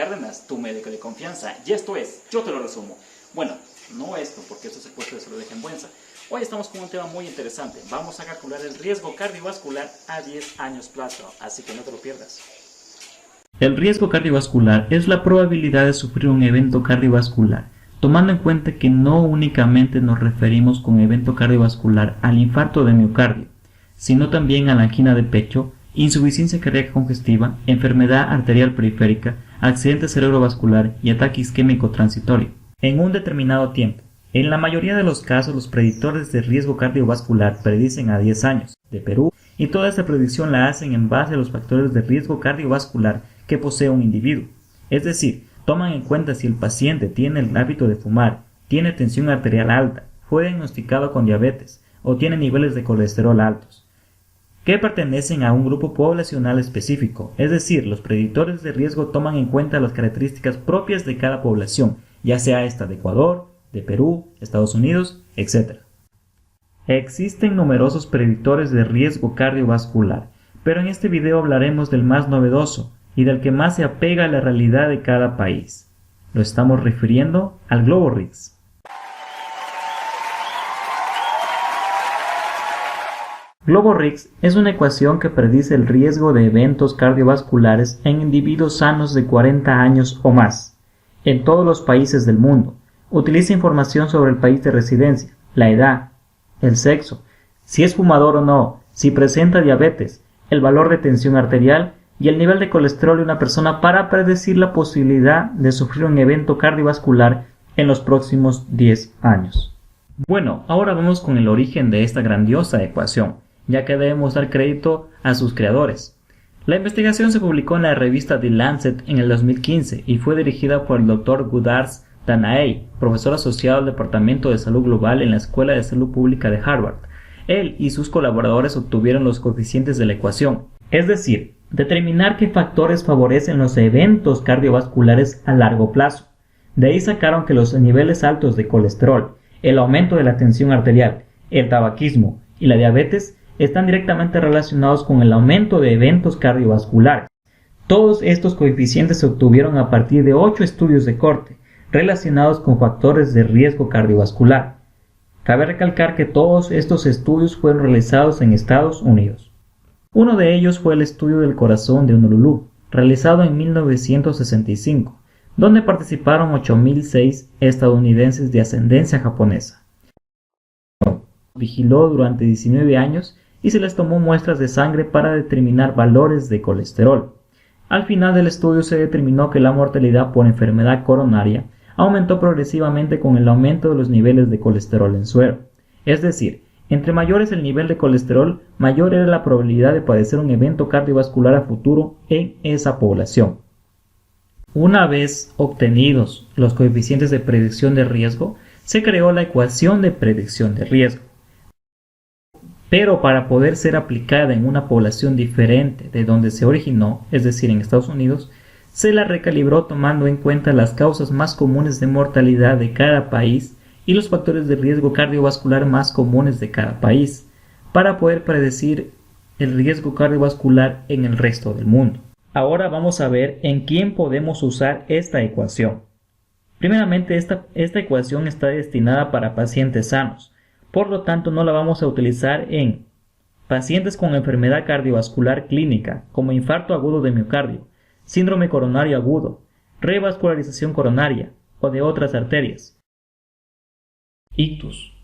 Cárdenas, tu médico de confianza. Y esto es, yo te lo resumo. Bueno, no esto, porque esto se puede de salud de Buenza. Hoy estamos con un tema muy interesante. Vamos a calcular el riesgo cardiovascular a 10 años plazo, así que no te lo pierdas. El riesgo cardiovascular es la probabilidad de sufrir un evento cardiovascular, tomando en cuenta que no únicamente nos referimos con evento cardiovascular al infarto de miocardio, sino también a la angina de pecho, insuficiencia cardíaca congestiva, enfermedad arterial periférica, accidente cerebrovascular y ataque isquémico transitorio, en un determinado tiempo. En la mayoría de los casos, los predictores de riesgo cardiovascular predicen a 10 años de Perú, y toda esta predicción la hacen en base a los factores de riesgo cardiovascular que posee un individuo. Es decir, toman en cuenta si el paciente tiene el hábito de fumar, tiene tensión arterial alta, fue diagnosticado con diabetes o tiene niveles de colesterol altos, que pertenecen a un grupo poblacional específico. Es decir, los predictores de riesgo toman en cuenta las características propias de cada población, ya sea esta de Ecuador, de Perú, Estados Unidos, etc. Existen numerosos predictores de riesgo cardiovascular, pero en este video hablaremos del más novedoso y del que más se apega a la realidad de cada país. Lo estamos refiriendo al GloboRx. GloboRx es una ecuación que predice el riesgo de eventos cardiovasculares en individuos sanos de 40 años o más, en todos los países del mundo. Utiliza información sobre el país de residencia, la edad, el sexo, si es fumador o no, si presenta diabetes, el valor de tensión arterial y el nivel de colesterol de una persona para predecir la posibilidad de sufrir un evento cardiovascular en los próximos 10 años. Bueno, ahora vamos con el origen de esta grandiosa ecuación, ya que debemos dar crédito a sus creadores. La investigación se publicó en la revista The Lancet en el 2015 y fue dirigida por el Dr. Ghudarsh Danaei, profesor asociado al Departamento de Salud Global en la Escuela de Salud Pública de Harvard. Él y sus colaboradores obtuvieron los coeficientes de la ecuación, es decir, determinar qué factores favorecen los eventos cardiovasculares a largo plazo. De ahí sacaron que los niveles altos de colesterol, el aumento de la tensión arterial, el tabaquismo y la diabetes están directamente relacionados con el aumento de eventos cardiovasculares. Todos estos coeficientes se obtuvieron a partir de 8 estudios de corte relacionados con factores de riesgo cardiovascular. Cabe recalcar que todos estos estudios fueron realizados en Estados Unidos. Uno de ellos fue el estudio del corazón de Honolulu, realizado en 1965, donde participaron 8.006 estadounidenses de ascendencia japonesa. Vigiló durante 19 años y se les tomó muestras de sangre para determinar valores de colesterol. Al final del estudio se determinó que la mortalidad por enfermedad coronaria aumentó progresivamente con el aumento de los niveles de colesterol en suero. Es decir, entre mayor es el nivel de colesterol, mayor era la probabilidad de padecer un evento cardiovascular a futuro en esa población. Una vez obtenidos los coeficientes de predicción de riesgo, se creó la ecuación de predicción de riesgo. Pero para poder ser aplicada en una población diferente de donde se originó, es decir, en Estados Unidos, se la recalibró tomando en cuenta las causas más comunes de mortalidad de cada país y los factores de riesgo cardiovascular más comunes de cada país, para poder predecir el riesgo cardiovascular en el resto del mundo. Ahora vamos a ver en quién podemos usar esta ecuación. Primeramente, esta ecuación está destinada para pacientes sanos, por lo tanto no la vamos a utilizar en pacientes con enfermedad cardiovascular clínica, como infarto agudo de miocardio, síndrome coronario agudo, revascularización coronaria o de otras arterias, ictus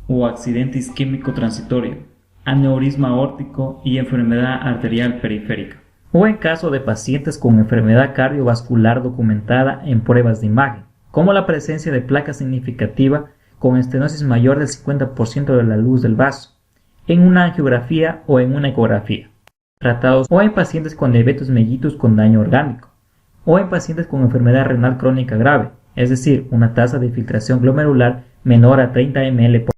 o accidente isquémico transitorio, aneurisma aórtico y enfermedad arterial periférica, o en caso de pacientes con enfermedad cardiovascular documentada en pruebas de imagen, como la presencia de placa significativa con estenosis mayor del 50% de la luz del vaso, en una angiografía o en una ecografía, tratados o en pacientes con diabetes mellitus con daño orgánico, o en pacientes con enfermedad renal crónica grave, es decir, una tasa de filtración glomerular menor a 30 ml por.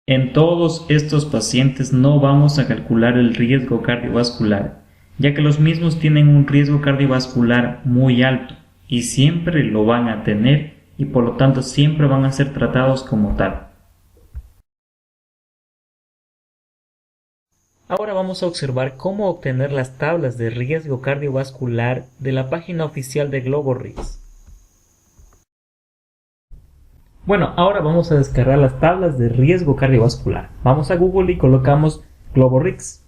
En todos estos pacientes no vamos a calcular el riesgo cardiovascular, ya que los mismos tienen un riesgo cardiovascular muy alto y siempre lo van a tener y por lo tanto siempre van a ser tratados como tal. Ahora vamos a observar cómo obtener las tablas de riesgo cardiovascular de la página oficial de GloboRix. Bueno, ahora vamos a descargar las tablas de riesgo cardiovascular. Vamos a Google y colocamos GloboRix.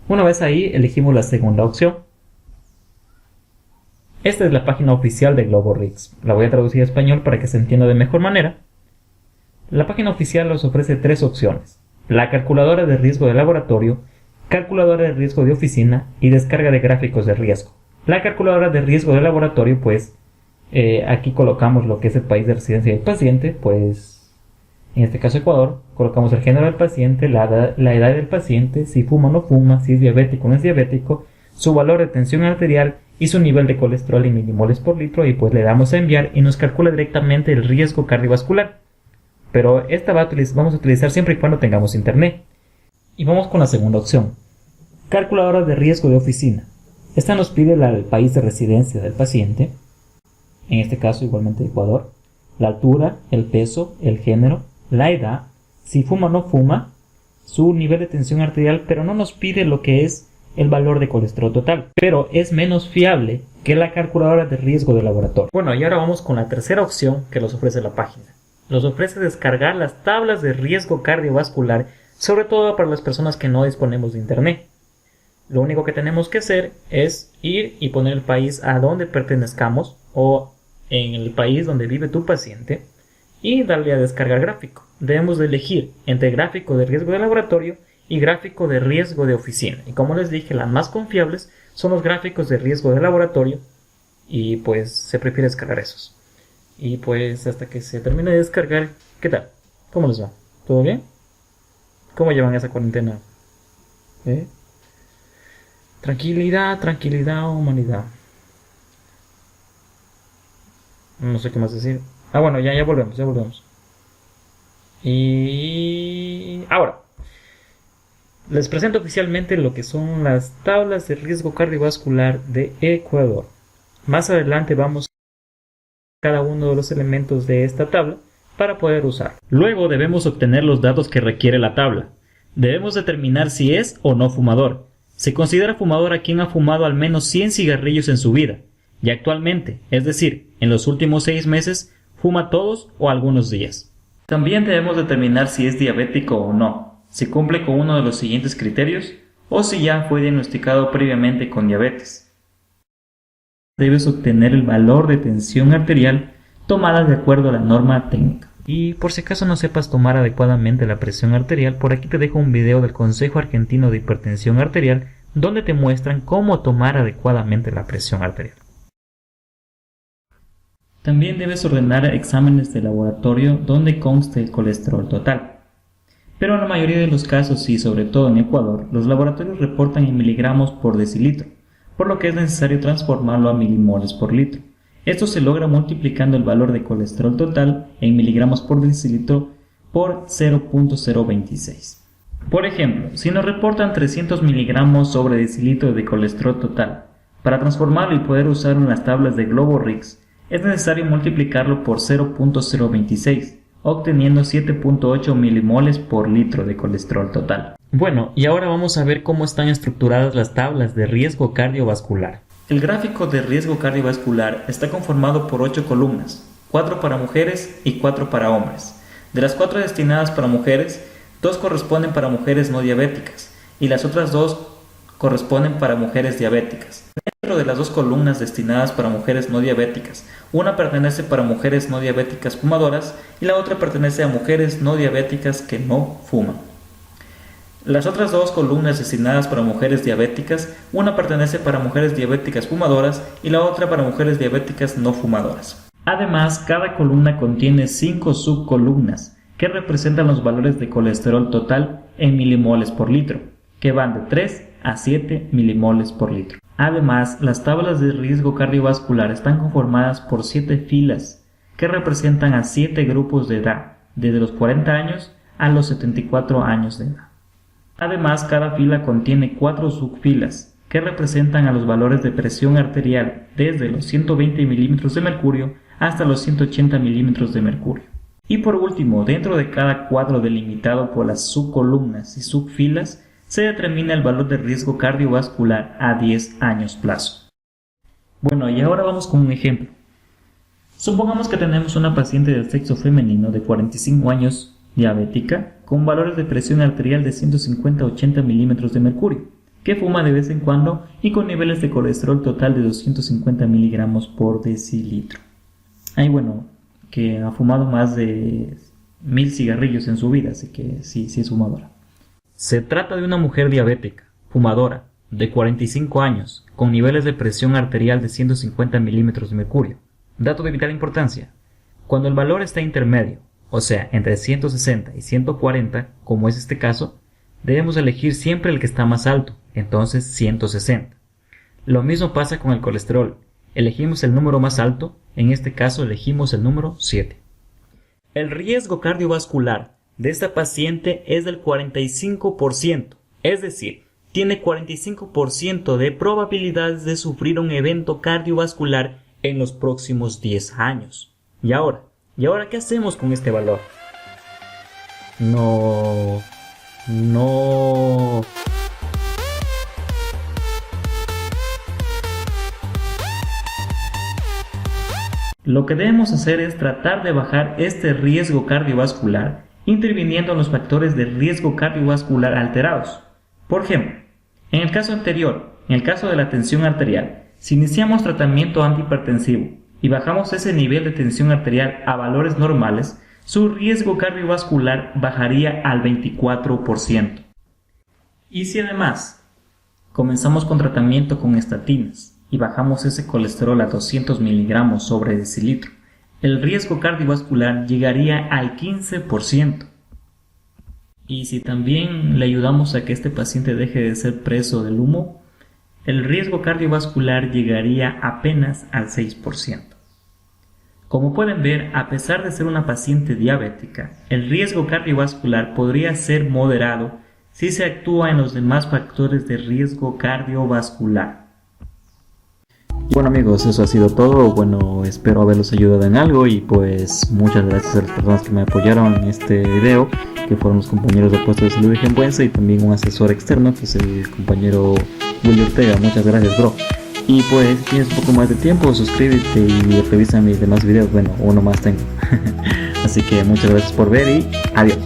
Una vez ahí, elegimos la segunda opción. Esta es la página oficial de GloboRix. La voy a traducir a español para que se entienda de mejor manera. La página oficial nos ofrece tres opciones: la calculadora de riesgo de laboratorio, calculadora de riesgo de oficina y descarga de gráficos de riesgo. La calculadora de riesgo de laboratorio, pues, aquí colocamos lo que es el país de residencia del paciente, pues, en este caso Ecuador, colocamos el género del paciente, la edad del paciente, si fuma o no fuma, si es diabético o no es diabético, su valor de tensión arterial y su nivel de colesterol en milimoles por litro, y pues le damos a enviar y nos calcula directamente el riesgo cardiovascular. Pero esta vamos a utilizar siempre y cuando tengamos internet. Y vamos con la segunda opción: calculadora de riesgo de oficina. Esta nos pide el país de residencia del paciente, en este caso igualmente Ecuador, la altura, el peso, el género, la edad, si fuma o no fuma, su nivel de tensión arterial, pero no nos pide lo que es el valor de colesterol total, pero es menos fiable que la calculadora de riesgo de laboratorio. Bueno, y ahora vamos con la tercera opción que nos ofrece la página. Nos ofrece descargar las tablas de riesgo cardiovascular, sobre todo para las personas que no disponemos de internet. Lo único que tenemos que hacer es ir y poner el país a donde pertenezcamos o en el país donde vive tu paciente y darle a descargar gráfico. Debemos de elegir entre gráfico de riesgo de laboratorio y gráfico de riesgo de oficina. Y como les dije, las más confiables son los gráficos de riesgo de laboratorio y pues se prefiere descargar esos. Y pues hasta que se termine de descargar, ¿qué tal? ¿Cómo les va? ¿Todo bien? ¿Cómo llevan esa cuarentena? Tranquilidad, tranquilidad, humanidad. No sé qué más decir. Bueno, ya volvemos. Y ahora les presento oficialmente lo que son las tablas de riesgo cardiovascular de Ecuador. Más adelante vamos a cada uno de los elementos de esta tabla para poder usar. Luego debemos obtener los datos que requiere la tabla. Debemos determinar si es o no fumador. Se considera fumador a quien ha fumado al menos 100 cigarrillos en su vida, y actualmente, es decir, en los últimos 6 meses, fuma todos o algunos días. También debemos determinar si es diabético o no, si cumple con uno de los siguientes criterios, o si ya fue diagnosticado previamente con diabetes. Debes obtener el valor de tensión arterial tomada de acuerdo a la norma técnica. Y por si acaso no sepas tomar adecuadamente la presión arterial, por aquí te dejo un video del Consejo Argentino de Hipertensión Arterial donde te muestran cómo tomar adecuadamente la presión arterial. También debes ordenar exámenes de laboratorio donde conste el colesterol total. Pero en la mayoría de los casos, y sobre todo en Ecuador, los laboratorios reportan en miligramos por decilitro, por lo que es necesario transformarlo a milimoles por litro. Esto se logra multiplicando el valor de colesterol total en miligramos por decilitro por 0.026. Por ejemplo, si nos reportan 300 miligramos sobre decilitro de colesterol total, para transformarlo y poder usarlo en las tablas de GloboRix, es necesario multiplicarlo por 0.026, obteniendo 7.8 milimoles por litro de colesterol total. Bueno, y ahora vamos a ver cómo están estructuradas las tablas de riesgo cardiovascular. El gráfico de riesgo cardiovascular está conformado por 8 columnas, 4 para mujeres y 4 para hombres. De las 4 destinadas para mujeres, 2 corresponden para mujeres no diabéticas y las otras 2 corresponden para mujeres diabéticas. Dentro de las 2 columnas destinadas para mujeres no diabéticas, una pertenece para mujeres no diabéticas fumadoras y la otra pertenece a mujeres no diabéticas que no fuman. Las otras 2 columnas destinadas para mujeres diabéticas, una pertenece para mujeres diabéticas fumadoras y la otra para mujeres diabéticas no fumadoras. Además, cada columna contiene 5 subcolumnas que representan los valores de colesterol total en milimoles por litro, que van de 3 a 7 milimoles por litro. Además, las tablas de riesgo cardiovascular están conformadas por 7 filas que representan a 7 grupos de edad, desde los 40 años a los 74 años de edad. Además, cada fila contiene 4 subfilas que representan a los valores de presión arterial desde los 120 milímetros de mercurio hasta los 180 milímetros de mercurio. Y por último, dentro de cada cuadro delimitado por las subcolumnas y subfilas, se determina el valor de riesgo cardiovascular a 10 años plazo. Bueno, y ahora vamos con un ejemplo. Supongamos que tenemos una paciente del sexo femenino de 45 años, diabética, con valores de presión arterial de 150-80 milímetros de mercurio, que fuma de vez en cuando y con niveles de colesterol total de 250 miligramos por decilitro. Bueno, que ha fumado más de 1000 cigarrillos en su vida, así que sí es fumadora. Se trata de una mujer diabética, fumadora, de 45 años, con niveles de presión arterial de 150 milímetros de mercurio. Dato de vital importancia: cuando el valor está intermedio, o sea, entre 160 y 140, como es este caso, debemos elegir siempre el que está más alto, entonces 160. Lo mismo pasa con el colesterol. Elegimos el número más alto, en este caso elegimos el número 7. El riesgo cardiovascular de esta paciente es del 45%, es decir, tiene 45% de probabilidades de sufrir un evento cardiovascular en los próximos 10 años. ¿Y ahora qué hacemos con este valor? No. Lo que debemos hacer es tratar de bajar este riesgo cardiovascular interviniendo en los factores de riesgo cardiovascular alterados. Por ejemplo, en el caso anterior, en el caso de la tensión arterial, si iniciamos tratamiento antihipertensivo y bajamos ese nivel de tensión arterial a valores normales, su riesgo cardiovascular bajaría al 24%. Y si además comenzamos con tratamiento con estatinas y bajamos ese colesterol a 200 miligramos sobre decilitro, el riesgo cardiovascular llegaría al 15%. Y si también le ayudamos a que este paciente deje de ser preso del humo, el riesgo cardiovascular llegaría apenas al 6%. Como pueden ver, a pesar de ser una paciente diabética, el riesgo cardiovascular podría ser moderado si se actúa en los demás factores de riesgo cardiovascular. Bueno amigos, eso ha sido todo. Bueno, espero haberlos ayudado en algo y pues muchas gracias a las personas que me apoyaron en este video, que fueron los compañeros del puesto de salud de Gembuenza y también un asesor externo que es el compañero Willy Ortega. Muchas gracias, bro. Y pues si tienes un poco más de tiempo, suscríbete y revisa mis demás videos. Bueno, uno más tengo. Así que muchas gracias por ver y adiós.